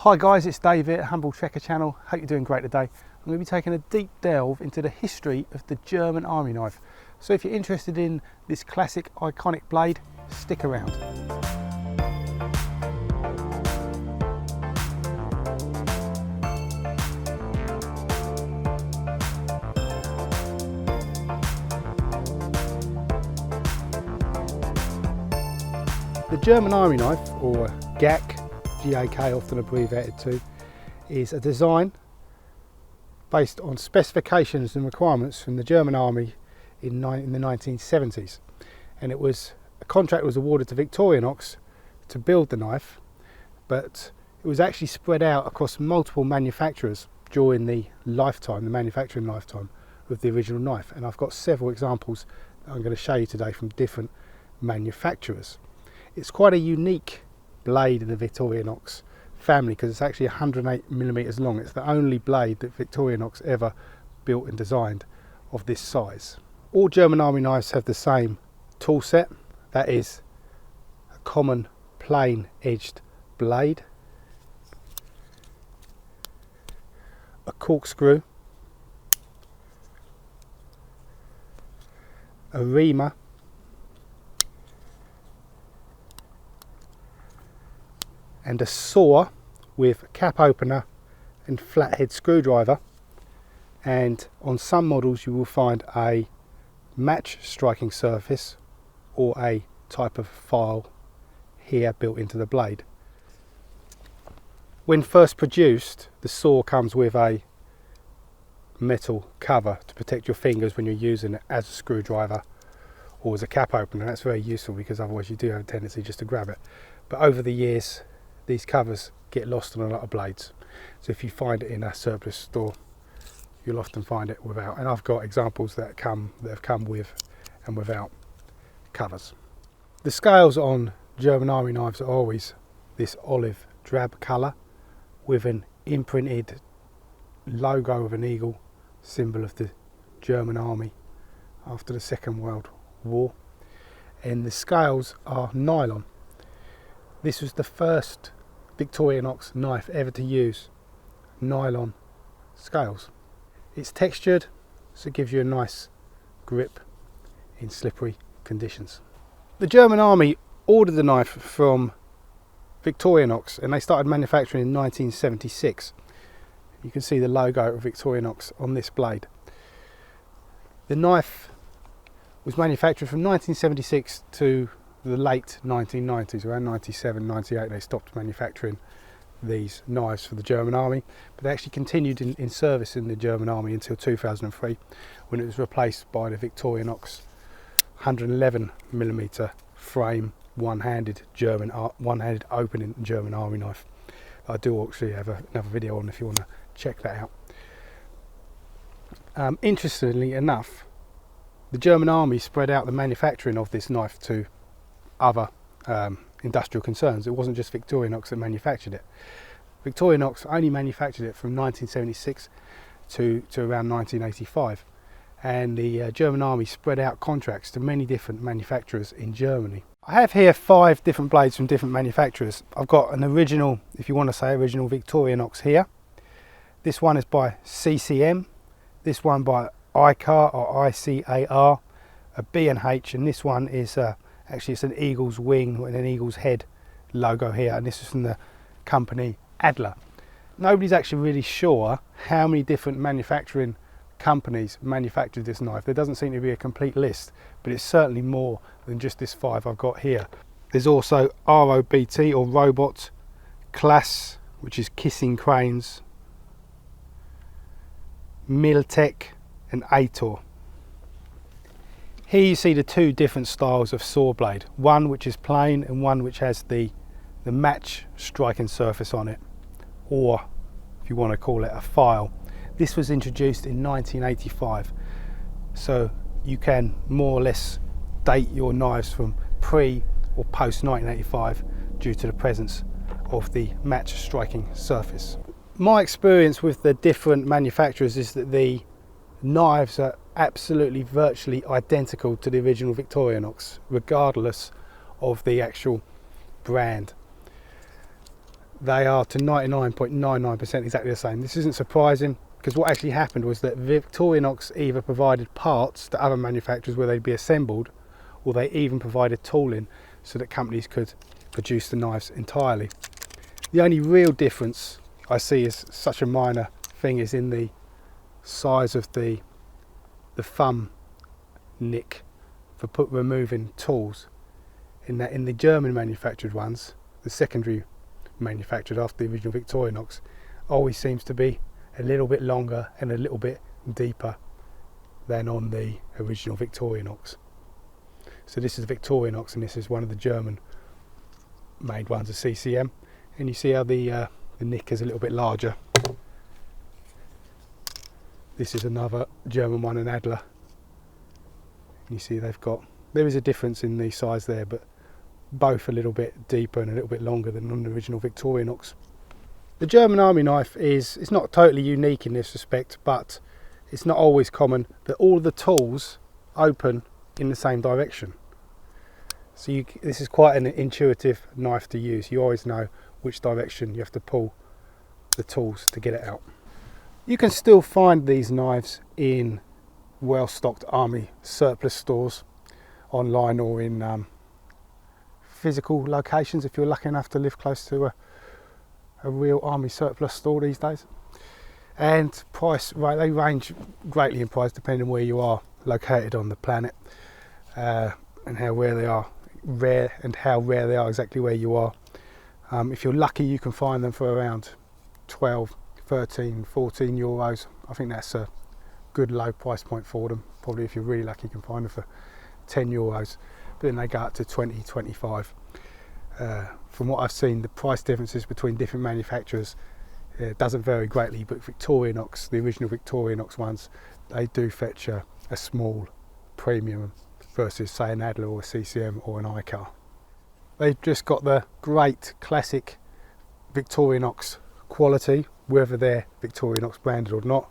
Hi guys, it's Dave here at Humble Trekker channel. Hope you're doing great today. I'm going to be taking a deep delve into the history of the German army knife. So if you're interested in this classic iconic blade, stick around. The German army knife, or GAK, G-A-K often abbreviated to, is a design based on specifications and requirements from the German army in the 1970s, and a contract was awarded to Victorinox to build the knife, but it was actually spread out across multiple manufacturers during the manufacturing lifetime of the original knife. And I've got several examples that I'm going to show you today from different manufacturers. It's quite a unique blade in the Victorinox family because it's actually 108mm long. It's the only blade that Victorinox ever built and designed of this size. All German army knives have the same tool set. That is a common plain edged blade, a corkscrew, a reamer, and a saw with a cap opener and flathead screwdriver. And on some models you will find a match striking surface or a type of file here built into the blade. When first produced, the saw comes with a metal cover to protect your fingers when you're using it as a screwdriver or as a cap opener. That's very useful because otherwise you do have a tendency just to grab it. But over the years these covers get lost on a lot of blades, so if you find it in a surplus store you'll often find it without, and I've got examples that have come with and without covers. The scales on German army knives are always this olive drab colour with an imprinted logo of an eagle, symbol of the German army after the Second World War, and the scales are nylon. This was the first Victorinox knife ever to use nylon scales. It's textured, so it gives you a nice grip in slippery conditions. The German army ordered the knife from Victorinox and they started manufacturing in 1976. You can see the logo of Victorinox on this blade. The knife was manufactured from 1976 to the late 1990s, around 97, 98 they stopped manufacturing these knives for the German army, but they actually continued in service in the German army until 2003 when it was replaced by the Victorinox 111mm frame one-handed opening German army knife. I do actually have another video on if you want to check that out. Interestingly enough, the German army spread out the manufacturing of this knife to other industrial concerns. It wasn't just Victorinox that manufactured it. Victorinox only manufactured it from 1976 to around 1985, and the German army spread out contracts to many different manufacturers in Germany. I have here 5 different blades from different manufacturers. I've got an original, if you want to say original, Victorinox here. This one is by CCM, this one by ICAR or ICAR, a B&H, and this one is actually it's an eagle's wing and an eagle's head logo here, and this is from the company Adler. Nobody's actually really sure how many different manufacturing companies manufactured this knife. There doesn't seem to be a complete list, but it's certainly more than just this 5 I've got here. There's also ROBT or Robot, Class, which is Kissing Cranes, Miltech and Ator. Here you see the 2 different styles of saw blade, one which is plain and one which has the match striking surface on it, or if you want to call it a file. This was introduced in 1985, so you can more or less date your knives from pre or post 1985 due to the presence of the match striking surface. My experience with the different manufacturers is that the knives are absolutely virtually identical to the original Victorinox, regardless of the actual brand. they are to 99.99% exactly the same. This isn't surprising, because what actually happened was that Victorinox either provided parts to other manufacturers where they'd be assembled, or they even provided tooling so that companies could produce the knives entirely. The only real difference I see is such a minor thing is in the size of the thumb nick for removing tools. In that, in the German manufactured ones, the secondary manufactured after the original Victorinox, always seems to be a little bit longer and a little bit deeper than on the original Victorinox. So this is Victorinox, and this is one of the German made ones, a CCM, and you see how the nick is a little bit larger. This is another German one, an Adler. You see there is a difference in the size there, but both a little bit deeper and a little bit longer than on the original Victorinox. The German army knife it's not totally unique in this respect, but it's not always common that all of the tools open in the same direction. So this is quite an intuitive knife to use. You always know which direction you have to pull the tools to get it out. You can still find these knives in well-stocked army surplus stores online, or in physical locations if you're lucky enough to live close to a real army surplus store these days. And they range greatly in price depending on where you are located on the planet, and how rare they are, exactly where you are. If you're lucky, you can find them for around 12, 13, 14 euros. I think that's a good low price point for them. Probably if you're really lucky, you can find them for 10 euros, but then they go up to 20, 25. From what I've seen, the price differences between different manufacturers doesn't vary greatly, but Victorinox, the original Victorinox ones, they do fetch a small premium versus say an Adler or a CCM or an ICAR. They've just got the great classic Victorinox quality, whether they're Victorinox branded or not.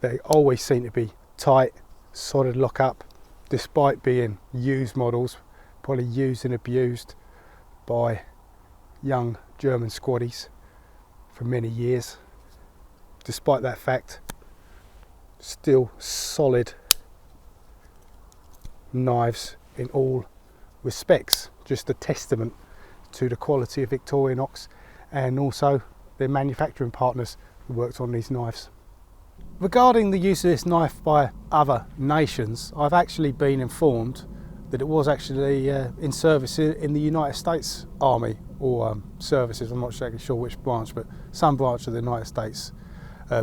They always seem to be tight, solid lock up, despite being used models, probably used and abused by young German squaddies for many years. Despite that fact, still solid knives in all respects. Just a testament to the quality of Victorinox and also their manufacturing partners who worked on these knives. Regarding the use of this knife by other nations, I've actually been informed that it was actually in service in the United States Army or services. I'm not exactly sure which branch, but some branch of the United States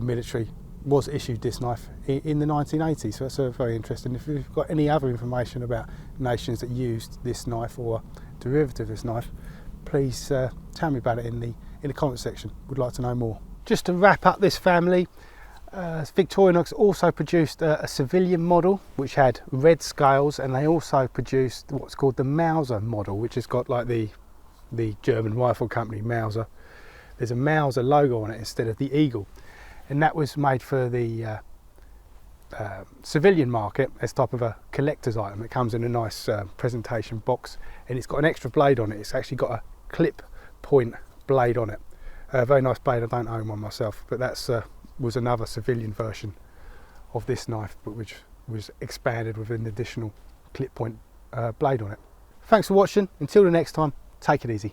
military was issued this knife in the 1980s. So that's very interesting. If you've got any other information about nations that used this knife or a derivative of this knife, please tell me about it in the comment section. Would like to know more. Just to wrap up this family, Victorinox also produced a civilian model which had red scales, and they also produced what's called the Mauser model, which has got like the German rifle company Mauser. There's a Mauser logo on it instead of the eagle, and that was made for the civilian market as type of a collector's item. It comes in a nice presentation box, and it's got an extra blade on it. It's actually got a clip point blade on it. A very nice blade. I don't own one myself, but that's was another civilian version of this knife, but which was expanded with an additional clip point blade on it. Thanks for watching. Until the next time, take it easy.